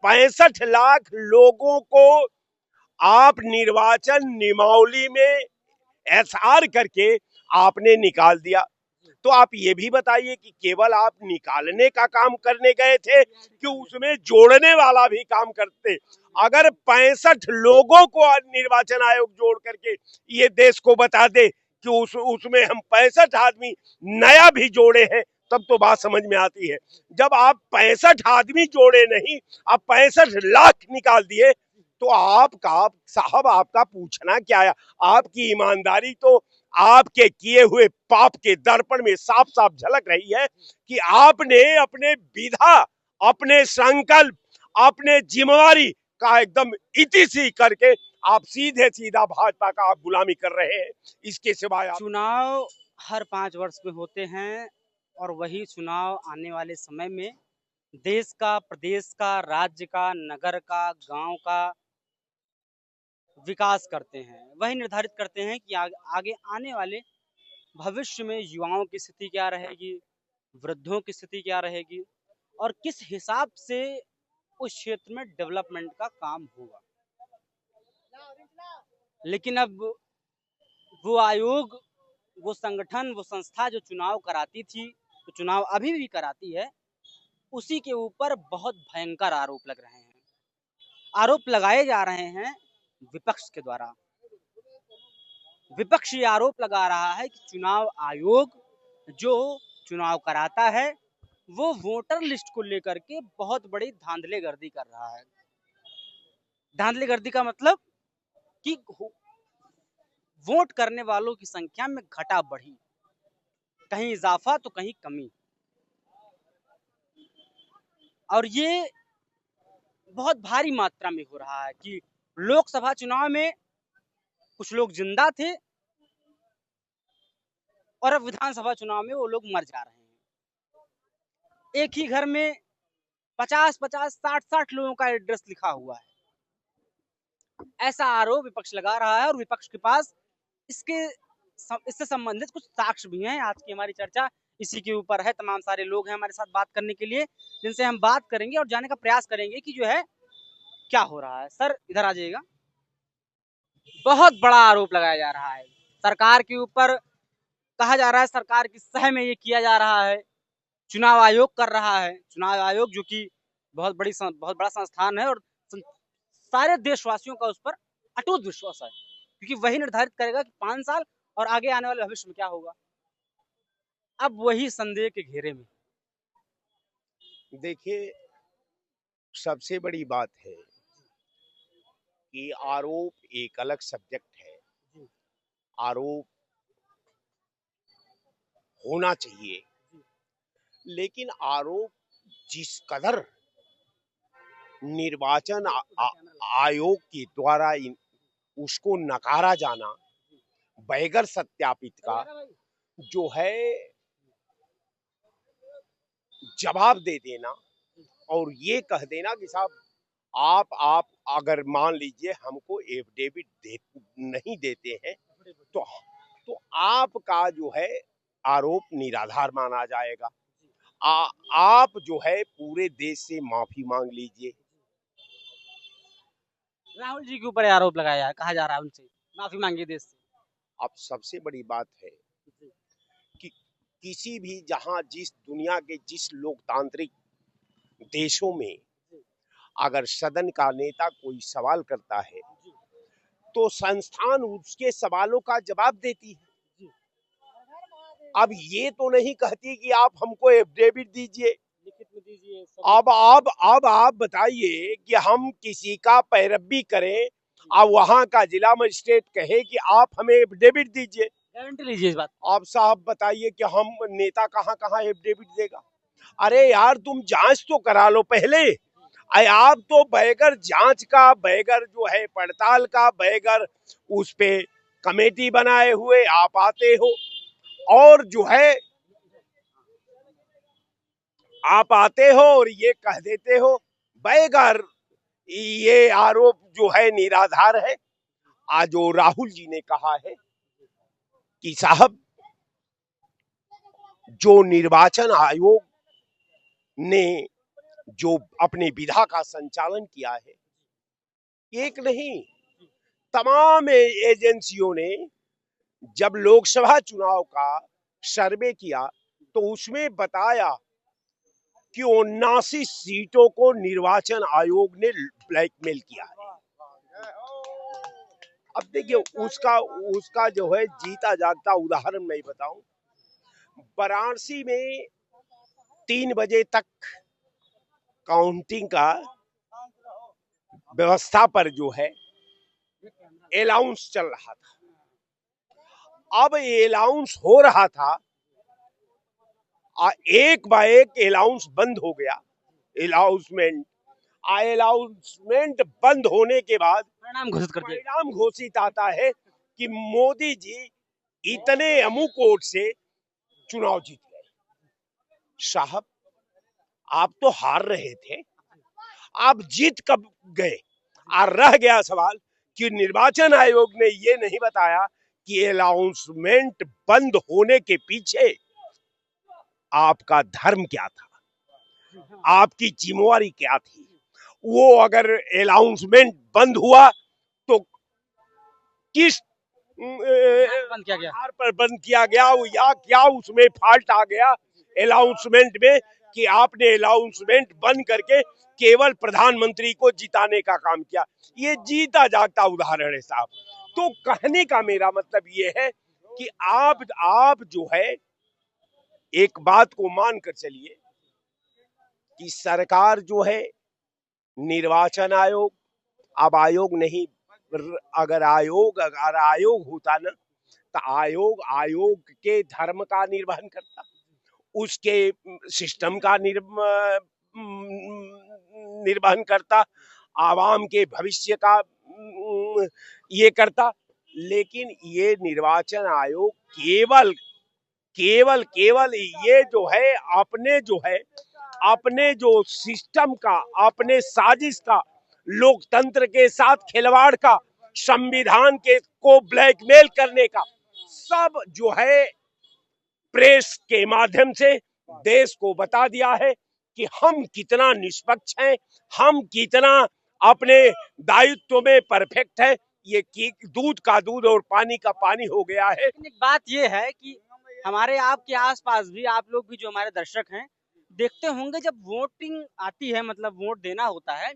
65 लाख लोगों को आप निर्वाचन नियमावली में एसआर करके आपने निकाल दिया। तो आप ये भी बताइए कि केवल आप निकालने का काम करने गए थे कि उसमें जोड़ने वाला भी काम करते। अगर 65 लोगों को निर्वाचन आयोग जोड़ करके ये देश को बता दे कि उसमें हम 65 आदमी नया भी जोड़े हैं, तब तो बात समझ में आती है। जब आप 65 आदमी जोड़े नहीं, आप 65 लाख निकाल दिए, तो आपका साहब आपका पूछना क्या है? आपकी ईमानदारी तो आपके किए हुए पाप के दर्पण में साफ साफ झलक रही है कि आपने अपने विधा, अपने संकल्प, अपने जिम्मेवारी का एकदम इतिसी करके आप सीधे सीधा भाजपा का आप गुलामी कर रहे हैं। इसके सिवाय चुनाव हर 5 वर्ष में होते हैं और वही चुनाव आने वाले समय में देश का, प्रदेश का, राज्य का, नगर का, गांव का विकास करते हैं। वही निर्धारित करते हैं कि आगे आने वाले भविष्य में युवाओं की स्थिति क्या रहेगी, वृद्धों की स्थिति क्या रहेगी और किस हिसाब से उस क्षेत्र में डेवलपमेंट का काम होगा। लेकिन अब वो आयोग, वो संगठन, वो संस्था जो चुनाव कराती थी, तो चुनाव अभी भी कराती है, उसी के ऊपर बहुत भयंकर आरोप लग रहे हैं। आरोप लगाए जा रहे हैं विपक्ष के द्वारा। विपक्ष ये आरोप लगा रहा है कि चुनाव आयोग जो चुनाव कराता है वो वोटर लिस्ट को लेकर के बहुत बड़ी धांधलेगर्दी कर रहा है। धांधलेगर्दी का मतलब कि वोट करने वालों की संख्या में घटा बढ़ी, कहीं इजाफा तो कहीं कमी। और ये बहुत भारी मात्रा में हो रहा है कि लोकसभा चुनाव में कुछ लोग जिंदा थे और अब विधानसभा चुनाव में वो लोग मर जा रहे हैं। एक ही घर में 50-50, 60-60 लोगों का एड्रेस लिखा हुआ है। ऐसा आरोप विपक्ष लगा रहा है और विपक्ष के पास इससे संबंधित कुछ साक्ष्य भी हैं। आज की हमारी चर्चा इसी के ऊपर है। तमाम सारे लोग हैं हमारे साथ बात करने के लिए, जिनसे हम बात करेंगे और जानने का प्रयास करेंगे कि जो है क्या हो रहा है। सर इधर आ जाइएगा। बहुत बड़ा आरोप लगाया जा रहा है सरकार के ऊपर। कहा जा रहा है सरकार की सह में ये किया जा रहा है, चुनाव आयोग कर रहा है। चुनाव आयोग जो कि बहुत बड़ा संस्थान है और सारे देशवासियों का उस पर अटूट विश्वास है, क्योंकि वही निर्धारित करेगा कि 5 साल और आगे आने वाले भविष्य में क्या होगा। अब वही संदेह के घेरे में। देखिए, सबसे बड़ी बात है कि आरोप एक अलग सब्जेक्ट है। आरोप होना चाहिए, लेकिन आरोप जिस कदर निर्वाचन आयोग के द्वारा उसको नकारा जाना, बगैर सत्यापित का जो है जवाब दे देना और ये कह देना कि साहब आप अगर मान लीजिए हमको एफिडेविट नहीं देते हैं तो आपका जो है आरोप निराधार माना जाएगा। आप जो है पूरे देश से माफी मांग लीजिए। राहुल जी के ऊपर आरोप लगाया है, कहा जा रहा है उनसे माफी मांगिए देश से। अब सबसे बड़ी बात है कि किसी भी जहां जिस दुनिया के जिस लोकतांत्रिक देशों में अगर सदन का नेता कोई सवाल करता है तो संस्थान उसके सवालों का जवाब देती है। अब ये तो नहीं कहती कि आप हमको एफिडेविट दीजिए, लिखित में दीजिए। अब आप बताइए कि हम किसी का पैरवी करें और वहां का जिला मजिस्ट्रेट कहे कि आप हमें एफिडेविट दीजिए, गारंटी लीजिए इस बात। आप साहब बताइए कि हम नेता कहाँ कहाँ एफिडेविट देगा? अरे यार तुम जांच तो करा लो पहले। आप तो बगैर जांच का, बगैर जो है पड़ताल का, बगैर उस पे कमेटी बनाए हुए आप आते हो और जो है आप आते हो और ये कह देते हो बगैर ये आरोप जो है निराधार है। आज जो राहुल जी ने कहा है कि साहब जो निर्वाचन आयोग ने जो अपनी विधा का संचालन किया है, एक नहीं तमाम एजेंसियों ने जब लोकसभा चुनाव का सर्वे किया तो उसमें बताया कि 79 सीटों को निर्वाचन आयोग ने ब्लैकमेल किया है। अब देखिए उसका उसका जो है जीता जागता उदाहरण मैं बताऊं, वाराणसी में 3 बजे तक काउंटिंग का व्यवस्था पर जो है अलाउंस चल रहा था। अब अलाउंस हो रहा था, एक बार एक अलाउंस बंद हो गया। अलाउंसमेंट बंद होने के बाद परिणाम घोषित आता है कि मोदी जी इतने अमुक वोट से चुनाव जीत गए। साहब आप तो हार रहे थे, आप जीत कब गए? और रह गया सवाल कि निर्वाचन आयोग ने ये नहीं बताया कि अनाउंसमेंट बंद होने के पीछे आपका धर्म क्या था, आपकी जिम्मेवारी क्या थी। वो अगर अनाउंसमेंट बंद हुआ तो किस आधार पर बंद किया गया या क्या उसमें फॉल्ट आ गया अनाउंसमेंट में कि आपने अनाउंसमेंट बंद करके केवल प्रधानमंत्री को जिताने का काम किया। ये जीता जागता उदाहरण है साहब। तो कहने का मेरा मतलब ये है कि आप जो है एक बात को मान कर चलिए कि सरकार जो है निर्वाचन आयोग, अब आयोग नहीं, अगर आयोग होता ना तो आयोग के धर्म का निर्वहन करता, उसके सिस्टम का निर्वहन करता, आवाम के भविष्य का ये करता। लेकिन ये निर्वाचन आयोग केवल केवल केवल ये जो है अपने जो सिस्टम का, अपने साजिश का, लोकतंत्र के साथ खिलवाड़ का, संविधान के को ब्लैकमेल करने का, सब जो है प्रेस के माध्यम से देश को बता दिया है कि हम कितना निष्पक्ष हैं, हम कितना अपने दायित्व में परफेक्ट है। ये दूध का दूध और पानी का पानी हो गया है। एक बात ये है कि हमारे आपके आसपास भी, आप लोग भी जो हमारे दर्शक हैं देखते होंगे, जब वोटिंग आती है, मतलब वोट देना होता है,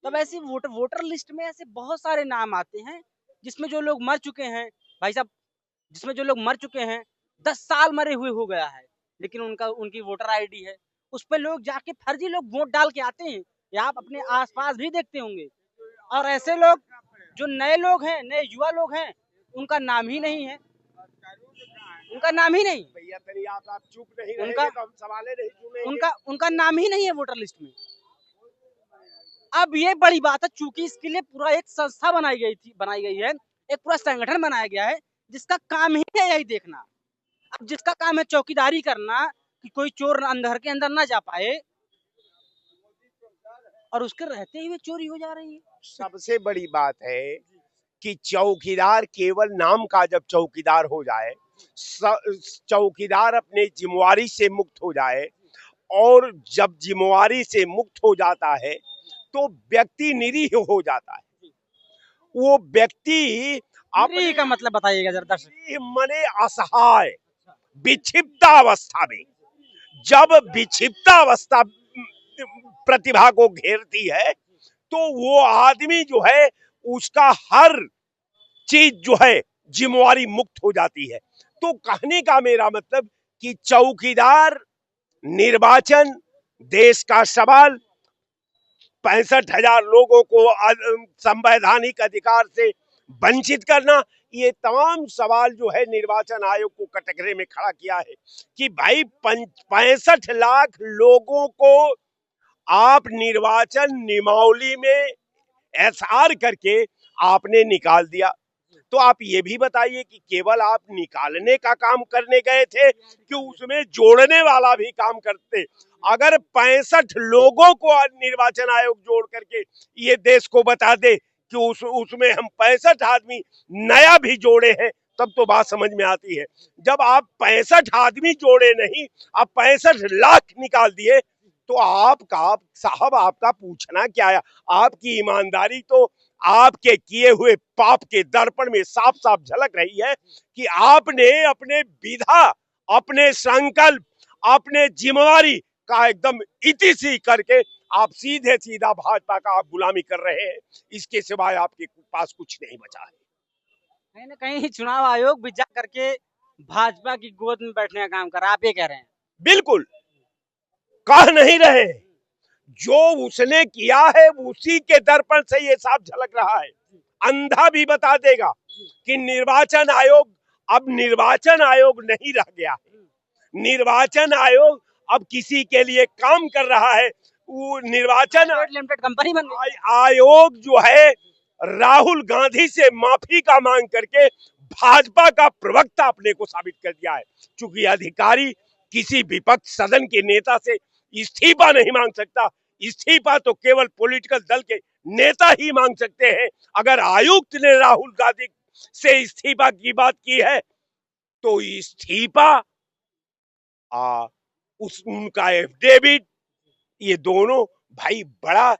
तब ऐसी वोटर लिस्ट में ऐसे बहुत सारे नाम आते हैं जिसमें जो लोग मर चुके हैं, भाई साहब, जिसमें जो लोग मर चुके हैं 10 साल मरे हुए हो गया है, लेकिन उनकी वोटर आईडी है, उस पर लोग जाके फर्जी लोग वोट डाल के आते हैं। या आप अपने आसपास भी देखते होंगे। और ऐसे लोग जो नए लोग हैं, नए युवा लोग हैं, उनका नाम ही नहीं है, उनका नाम ही नहीं। भैया तनी आप चुप नहीं उनका रहेंगे तो हम सवाल नहीं सुनेंगे। उनका नाम ही नहीं है वोटर लिस्ट में। अब ये बड़ी बात है, चूंकि इसके लिए पूरा एक संस्था बनाई गई है, एक पूरा संगठन बनाया गया है जिसका काम ही है यही देखना। अब जिसका काम है चौकीदारी करना कि कोई चोर अंदर के अंदर ना जा पाए, और उसके रहते ही चोरी हो जा रही है। सबसे बड़ी बात है कि चौकीदार केवल नाम का जब चौकीदार हो जाए, चौकीदार अपने जिम्मेवारी से मुक्त हो जाए, और जब जिम्मेवारी से मुक्त हो जाता है तो व्यक्ति निरीह हो जाता है। वो व्यक्ति निरीह का मतलब बताइएगा जरा दर्शक। मने असहाय, विक्षिप्तावस्था में, जब विक्षिप्तावस्था प्रतिभा को घेरती है तो वो आदमी जो है उसका हर चीज जो है जिम्मेवारी मुक्त हो जाती है। तो कहने का मेरा मतलब कि चौकीदार, निर्वाचन, देश का सवाल, 65,000 लोगों को संवैधानिक अधिकार से वंचित करना, ये तमाम सवाल जो है निर्वाचन आयोग को कटघरे में खड़ा किया है कि भाई 65 लाख लोगों को आप निर्वाचन नियमावली में एसआर करके आपने निकाल दिया। तो आप ये भी बताइए कि केवल आप निकालने का काम करने गए थे कि उसमें जोड़ने वाला भी काम करते? अगर 65 लोगों को निर्वाचन आयोग जोड़ करके ये देश को बता दे कि उसमें हम 65 आदमी नया भी जोड़े हैं, तब तो बात समझ में आती है। जब आप 65 आदमी जोड़े नहीं, आप 65 लाख निकाल दिए, तो आपका साहब आपका पूछना क्या है? आपकी ईमानदारी तो आपके किए हुए पाप के दर्पण में साफ साफ झलक रही है कि आपने अपने विधा, अपने संकल्प, अपने जिम्मेवारी का एकदम इतिसी करके आप सीधे सीधा भाजपा का आप गुलामी कर रहे हैं। इसके सिवाय आपके पास कुछ नहीं बचा है। कहीं ना कहीं चुनाव आयोग भी जा करके भाजपा की गोद में बैठने का काम कर रहा है, आप ये कह रहे हैं? बिल्कुल कह नहीं रहे, जो उसने किया है उसी के दर्पण से ये साफ झलक रहा है। अंधा भी बता देगा कि निर्वाचन आयोग अब निर्वाचन आयोग नहीं रह गया है। निर्वाचन आयोग अब किसी के लिए काम कर रहा है। वो निर्वाचन लिमिटेड कंपनी बन गई। आयोग जो है राहुल गांधी से माफी का मांग करके भाजपा का प्रवक्ता अपने को साबित कर दिया है। चूंकि अधिकारी किसी विपक्ष सदन के नेता से इस्तीफा नहीं मांग सकता, इस्तीफा तो केवल पॉलिटिकल दल के नेता ही मांग सकते हैं। अगर आयुक्त ने राहुल गांधी से इस्तीफा की बात की है तो इस्तीफा उनका एफिडेविट, ये दोनों भाई बड़ा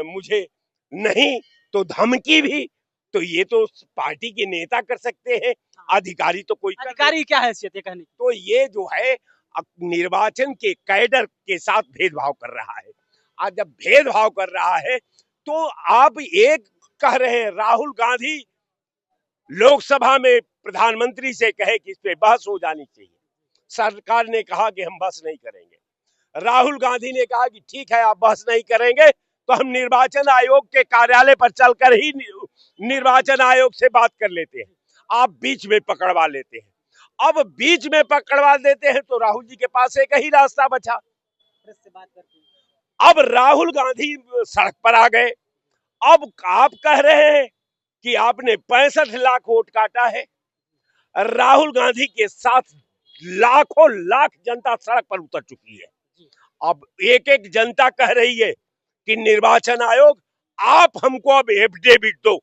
मुझे नहीं तो धमकी भी, तो ये तो पार्टी के नेता कर सकते हैं, अधिकारी तो कोई अधिकारी क्या हैसियत है कहने की? तो ये जो है निर्वाचन के कैडर के साथ भेदभाव कर रहा है। आज जब भेदभाव कर रहा है तो आप एक कह रहे हैं राहुल गांधी लोकसभा में प्रधानमंत्री से कहे कि इस पे बहस हो जानी चाहिए, सरकार ने कहा कि हम बहस नहीं करेंगे। राहुल गांधी ने कहा कि ठीक है आप बहस नहीं करेंगे तो हम निर्वाचन आयोग के कार्यालय पर चलकर ही निर्वाचन आयोग से बात कर लेते हैं। आप बीच में पकड़वा लेते हैं। अब बीच में पकड़वा देते हैं तो राहुल जी के पास एक ही रास्ता बचा, से बात करते हैं। अब राहुल गांधी सड़क पर आ गए। अब आप कह रहे हैं कि आपने 65 लाख वोट काटा है। राहुल गांधी के साथ लाखों लाख जनता सड़क पर उतर चुकी है। अब एक एक जनता कह रही है कि निर्वाचन आयोग आप हमको अब एफिडेविट दो।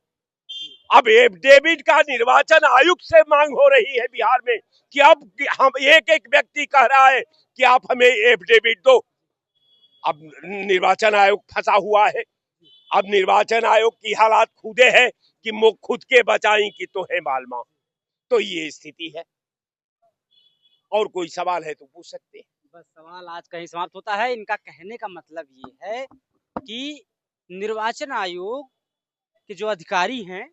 अब एफिडेविट का निर्वाचन आयुक्त से मांग हो रही है बिहार में कि अब हम एक एक व्यक्ति कह रहा है कि आप हमें एफिडेविट दो। अब निर्वाचन आयोग फंसा हुआ है। अब निर्वाचन आयोग की हालात खुदे है कि मुख खुद के बचाई की तो है मालमा। तो ये स्थिति है। और कोई सवाल है तो पूछ सकते हैं। बस सवाल आज कहीं समाप्त होता है। इनका कहने का मतलब ये है कि निर्वाचन आयोग के जो अधिकारी हैं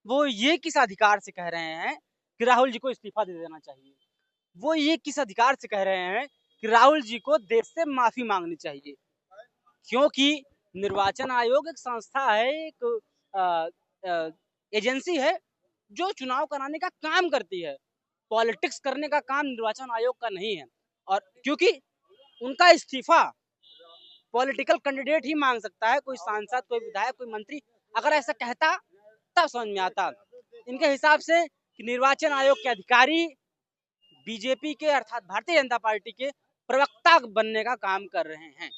वो ये किस अधिकार से कह रहे हैं कि राहुल जी को इस्तीफा दे देना चाहिए? वो ये किस अधिकार से कह रहे हैं कि राहुल जी को देश से माफी मांगनी चाहिए? क्योंकि निर्वाचन आयोग एक संस्था है, एक एजेंसी है जो चुनाव कराने का काम करती है। पॉलिटिक्स करने का काम निर्वाचन आयोग का नहीं है। और क्योंकि उनका इस्तीफा पॉलिटिकल कैंडिडेट ही मांग सकता है, कोई सांसद, कोई विधायक, कोई मंत्री अगर ऐसा कहता तब समझ में आता। इनके हिसाब से कि निर्वाचन आयोग के अधिकारी बीजेपी के अर्थात भारतीय जनता पार्टी के प्रवक्ता बनने का काम कर रहे हैं,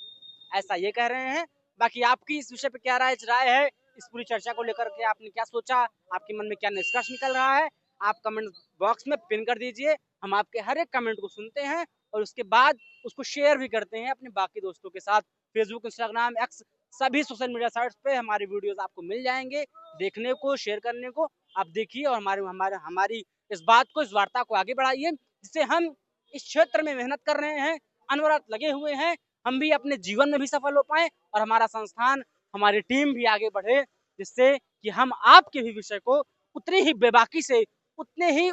ऐसा ये कह रहे हैं। बाकी आपकी इस विषय पे क्या राय है, इस पूरी चर्चा को लेकर के आपने क्या सोचा, आपके मन में क्या निष्कर्ष निकल रहा है, आप कमेंट बॉक्स में पिन कर दीजिए। हम आपके हर एक कमेंट को सुनते हैं और उसके बाद उसको शेयर भी करते हैं अपने बाकी दोस्तों के साथ। फेसबुक, इंस्टाग्राम, एक्स सभी सोशल मीडिया साइट्स पे हमारी वीडियोस आपको मिल जाएंगे देखने को, शेयर करने को। आप देखिए और हमारी इस बात को, इस वार्ता को आगे बढ़ाइए, जिससे हम इस क्षेत्र में मेहनत कर रहे हैं, अनवरत लगे हुए हैं, हम भी अपने जीवन में भी सफल हो पाए और हमारा संस्थान, हमारी टीम भी आगे बढ़े, जिससे कि हम आपके भी विषय को उतनी ही बेबाकी से, उतने ही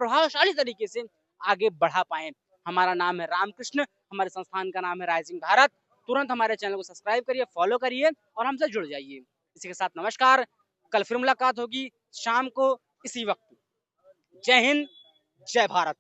प्रभावशाली तरीके से आगे बढ़ा पाए। हमारा नाम है रामकृष्ण, हमारे संस्थान का नाम है राइजिंग भारत। तुरंत हमारे चैनल को सब्सक्राइब करिए, फॉलो करिए और हमसे जुड़ जाइए। इसी के साथ नमस्कार, कल फिर मुलाकात होगी शाम को इसी वक्त। जय हिंद, जय भारत।